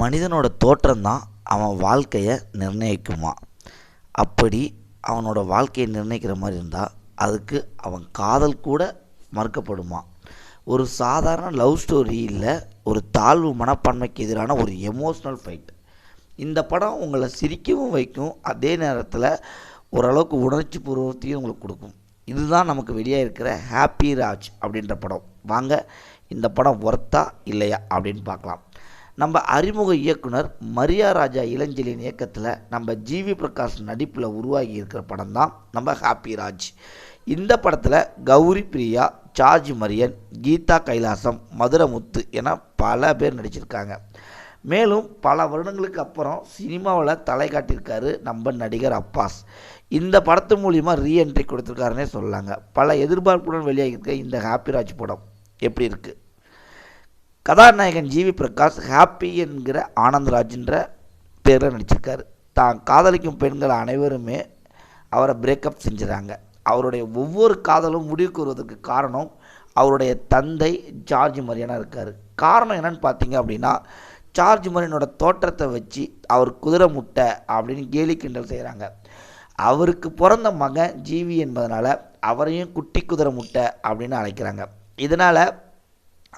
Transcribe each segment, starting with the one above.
மனிதனோட தோற்றம்தான் அவன் வாழ்க்கையை நிர்ணயிக்குமா. அப்படி அவனோட வாழ்க்கையை நிர்ணயிக்கிற மாதிரி இருந்தால் அதுக்கு அவன் காதல் கூட மறுக்கப்படுமா. ஒரு சாதாரண லவ் ஸ்டோரி இல்லை, ஒரு தாழ்வு மனப்பான்மைக்கு எதிரான ஒரு எமோஷ்னல் ஃபைட். இந்த படம் உங்களை சிரிக்கவும் வைக்கும், அதே நேரத்தில் ஓரளவுக்கு உணர்ச்சி பூர்வத்தையும் உங்களுக்கு கொடுக்கும். இதுதான் நமக்கு வெளியாக இருக்கிற ஹாப்பி ராஜ் அப்படின்ற படம். வாங்க இந்த படம் ஒர்த்தா இல்லையா அப்படின்னு பார்க்கலாம். நம்ம அறிமுக இயக்குனர் மரியா ராஜா இளஞ்செழியன் இயக்கத்தில் நம்ம ஜிவி பிரகாஷ் நடிப்பில் உருவாகி இருக்கிற படம் தான் நம்ம ஹாப்பி ராஜ். இந்த படத்தில் கௌரி பிரியா, ஜார்ஜ் மரியன், கீதா கைலாசம், மதுரமுத்து என பல பேர் நடிச்சிருக்காங்க. மேலும் பல வருடங்களுக்கு அப்புறம் சினிமாவில் தலை காட்டியிருக்காரு நம்ம நடிகர் அப்பாஸ். இந்த படத்து மூலிமா ரீஎன்ட்ரி கொடுத்துருக்காருன்னே சொல்லலாங்க. பல எதிர்பார்ப்புடன் வெளியாகியிருக்க இந்த ஹாப்பி ராஜ் படம் எப்படி இருக்குது? கதாநாயகன் ஜிவி பிரகாஷ் ஹாப்பி என்கிற ஆனந்த்ராஜ்ன்ற பேரில் நடிச்சிருக்காரு. தான் காதலிக்கும் பெண்கள் அனைவருமே அவரை பிரேக்கப் செஞ்சுறாங்க. அவருடைய ஒவ்வொரு காதலும் முடிவுக்கு வருவதற்கு காரணம் அவருடைய தந்தை ஜார்ஜ் மரியனாக இருக்கார். காரணம் என்னன்னு பார்த்தீங்க அப்படின்னா, ஜார்ஜ் மரியனோட தோற்றத்தை வச்சு அவர் குதிரை முட்டை அப்படின்னு கேலி கிண்டல் செய்கிறாங்க. அவருக்கு பிறந்த மகன் ஜிவி என்பதனால அவரையும் குட்டி குதிரை முட்டை அப்படின்னு அழைக்கிறாங்க. இதனால்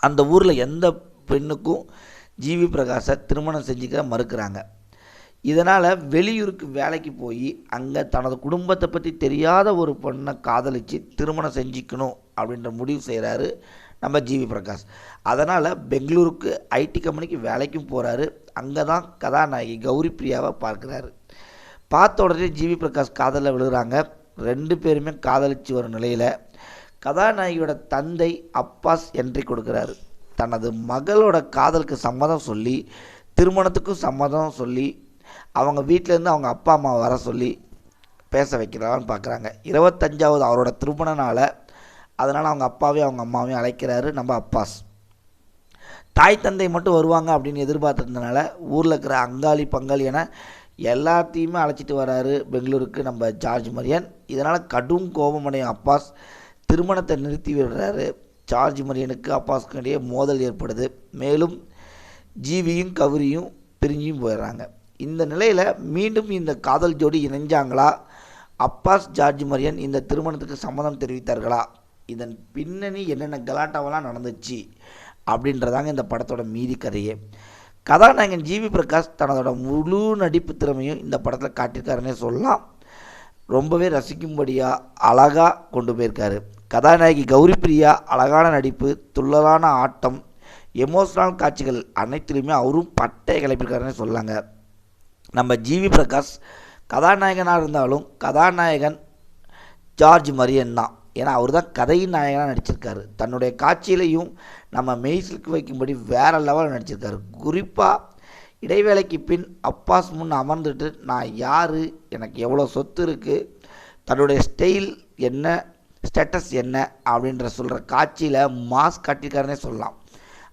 அந்த ஊரில் எந்த பெண்ணுக்கும் ஜிவி பிரகாஷை திருமணம் செஞ்சுக்க மறுக்கிறாங்க. இதனால் வெளியூருக்கு வேலைக்கு போய் அங்கே தனது குடும்பத்தை பற்றி தெரியாத ஒரு பொண்ணை காதலித்து திருமணம் செஞ்சுக்கணும் அப்படின்ற முடிவு செய்கிறாரு நம்ம ஜிவி பிரகாஷ். அதனால் பெங்களூருக்கு ஐடி கம்பெனிக்கு வேலைக்கும் போகிறாரு. அங்கே தான் கதாநாயகி கௌரி பிரியாவை பார்க்குறாரு. பார்த்த உடனே ஜிவி பிரகாஷ் காதலில் விழுகிறாங்க. ரெண்டு பேருமே காதலித்து வரும் நிலையில் கதாநாயகியோட தந்தை அப்பாஸ் என்ட்ரி கொடுக்குறாரு. தனது மகளோட காதலுக்கு சம்மதம் சொல்லி, திருமணத்துக்கும் சம்மதம் சொல்லி, அவங்க வீட்டிலேருந்து அவங்க அப்பா அம்மா வர சொல்லி பேச வைக்கிறான்னு பார்க்குறாங்க. 25வது அவரோட திருமண நாளை, அதனால் அவங்க அப்பாவையும் அவங்க அம்மாவையும் அழைக்கிறாரு நம்ம அப்பாஸ். தாய் தந்தை மட்டும் வருவாங்க அப்படின்னு எதிர்பார்த்துருந்தனால ஊரில் இருக்கிற அங்காளி பங்காளி என எல்லாத்தையுமே அழைச்சிட்டு வராரு பெங்களூருக்கு நம்ம ஜார்ஜ் மரியன். இதனால் கடும் கோபமடையும் அப்பாஸ் திருமணத்தை நிறுத்தி விடுறாரு. ஜார்ஜ் மரியனுக்கு அப்பாஸ்க்கு இடையே மோதல் ஏற்படுது. மேலும் ஜிவியும் கௌரியும் பிரிஞ்சும் போயிடுறாங்க. இந்த நிலையில் மீண்டும் இந்த காதல் ஜோடி இணைஞ்சாங்களா? அப்பாஸ் ஜார்ஜ் மரியன் இந்த திருமணத்துக்கு சம்மதம் தெரிவித்தார்களா? இதன் பின்னணி என்னென்ன கலாட்டாவெல்லாம் நடந்துச்சு அப்படின்றதாங்க இந்த படத்தோட மீதி கதையே. கதாநாயகன் ஜிவி பிரகாஷ் தனதோட முழு நடிப்பு திறமையும் இந்த படத்தில் காட்டியிருக்காருன்னே சொல்லலாம். ரொம்பவே ரசிக்கும்படியாக அழகாக கொண்டு போயிருக்காரு. கதாநாயகி கௌரி பிரியா அழகான நடிப்பு, துள்ளலான ஆட்டம், எமோஷனல் காட்சிகள் அனைத்துலேயுமே அவரும் பட்டை கிளப்பியிருக்காருன்னு சொல்லாங்க. நம்ம ஜிவி பிரகாஷ் கதாநாயகனாக இருந்தாலும் கதாநாயகன் ஜார்ஜ் மரியன் தான். ஏன்னா அவர் தான் கதையின் நாயகனாக நடிச்சிருக்காரு. தன்னுடைய காட்சியிலையும் நம்ம மெய்சிலுக்கு வைக்கும்படி வேறு லெவலில் நடிச்சிருக்காரு. குறிப்பாக இடைவேளைக்கு பின் அப்பாஸ் முன் அமர்ந்துட்டு நான் யார், எனக்கு எவ்வளோ சொத்து இருக்குது, தன்னுடைய ஸ்டைல் என்ன, ஸ்டேட்டஸ் என்ன அப்படின்ற சொல்கிற காட்சியில் மாஸ் காட்டியிருக்காருன்னே சொல்லலாம்.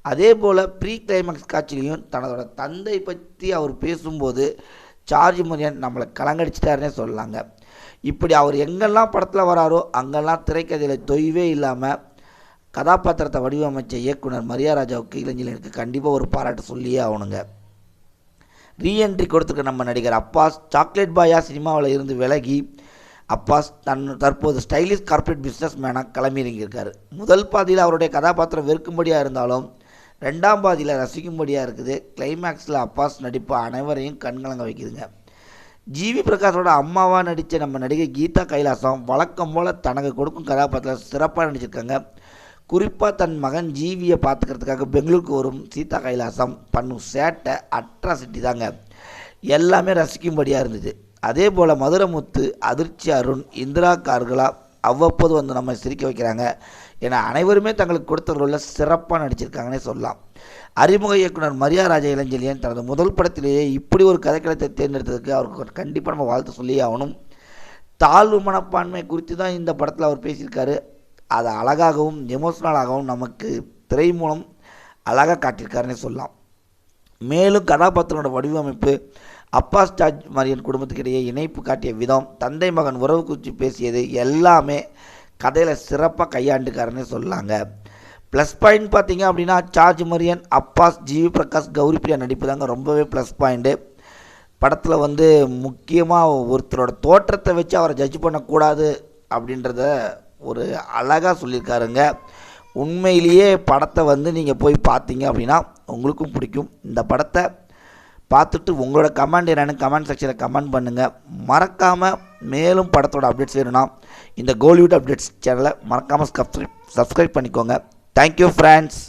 அதே போல் ப்ரீ கிளைமேக்ஸ் காட்சியிலையும் தன்னோட தந்தை பற்றி அவர் பேசும்போது ஜார்ஜ் மரியன் நம்மளை கலங்கடிச்சிட்டாருன்னே சொல்லலாங்க. இப்படி அவர் எங்கெல்லாம் படத்தில் வராரோ அங்கெல்லாம் திரைக்கதையில் தொய்வே இல்லாமல் கதாபாத்திரத்தை வடிவமைச்ச இயக்குனர் மரியா ராஜாவுக்கு இளஞ்செழியனுக்கு கண்டிப்பாக ஒரு பாராட்டு சொல்லியே ஆகணுங்க. ரீஎன்ட்ரி கொடுத்துருக்க நம்ம நடிகர் அப்பாஸ் சாக்லேட் பாயா சினிமாவில் இருந்து விலகி அப்பாஸ் தற்போது ஸ்டைலிஷ் கார்ப்பரேட் பிஸ்னஸ் மேனாக கிளம்பியிருக்காரு. முதல் பாதியில் அவருடைய கதாபாத்திரம் வெறுக்கும்படியாக இருந்தாலும் ரெண்டாம் பாதியில் ரசிக்கும்படியாக இருக்குது. கிளைமேக்ஸில் அப்பாஸ் நடிப்பு அனைவரையும் கண்கலங்க வைக்குதுங்க. ஜிவி பிரகாஷோட அம்மாவாக நடித்த நம்ம நடிகை கீதா கைலாசம் வழக்கம் போல் தனக்கு கொடுக்கும் கதாபாத்திரம் சிறப்பாக நடிச்சிருக்காங்க. குறிப்பாக தன் மகன் ஜிவியை பார்த்துக்கிறதுக்காக பெங்களூருக்கு வரும் சீதா கைலாசம் பண்ணும் சேட்டை அட்ராசிட்டி தாங்க, எல்லாமே ரசிக்கும்படியாக இருந்தது. அதே போல் மதுரமுத்து, அதிர்ச்சி அருண், இந்திரா கார்கலா அவ்வப்போது வந்து நம்ம சிரிக்க வைக்கிறாங்க. ஏன்னா அனைவருமே தங்களுக்கு கொடுத்த ரோலில் சிறப்பாக நடிச்சிருக்காங்கன்னே சொல்லலாம். அறிமுக இயக்குனர் மரியா ராஜா இளஞ்செழியன் தனது முதல் படத்திலேயே இப்படி ஒரு கதைக்களத்தை தேர்ந்தெடுத்ததுக்கு அவருக்கு கண்டிப்பாக நம்ம வாழ்த்து சொல்லியே ஆகணும். தாழ்வு மனப்பான்மை குறித்து தான் இந்த படத்தில் அவர் பேசியிருக்காரு. அதை அழகாகவும் எமோஷ்னலாகவும் நமக்கு திரை மூலம் அழகாக காட்டியிருக்காருன்னே சொல்லலாம். மேலும் கதாபாத்திரனோட வடிவமைப்பு, அப்பாஸ் ஜார்ஜ் மரியன் குடும்பத்துக்கு இடையே இணைப்பு காட்டிய விதம், தந்தை மகன் உறவு குறித்து பேசியது எல்லாமே கதையில் சிறப்பாக கையாண்டுக்காருன்னு சொல்லாங்க. ப்ளஸ் பாயிண்ட் பார்த்தீங்க அப்படின்னா சார்ஜ் மரியன், அப்பாஸ், ஜிவி பிரகாஷ், கௌரி பிரியா நடிப்பு தாங்க ரொம்பவே ப்ளஸ் பாயிண்ட்டு. படத்தில் வந்து முக்கியமாக ஒருத்தரோட தோற்றத்தை வச்சு அவரை ஜட்ஜ் பண்ணக்கூடாது அப்படின்றத ஒரு அழகாக சொல்லியிருக்காருங்க. உண்மையிலேயே படத்தை வந்து நீங்கள் போய் பார்த்தீங்க அப்படின்னா உங்களுக்கும் பிடிக்கும். இந்த படத்தை பார்த்துட்டு உங்களோட கமெண்ட் என்னென்னு கமெண்ட் செக்ஷனில் கமெண்ட் பண்ணுங்கள். மறக்காமல் மேலும் படத்தோட அப்டேட்ஸ் வேணும்னா இந்த கோலிவுட் அப்டேட்ஸ் சேனலை மறக்காமல் சப்ஸ்கிரைப் பண்ணிக்கோங்க. Thank you friends.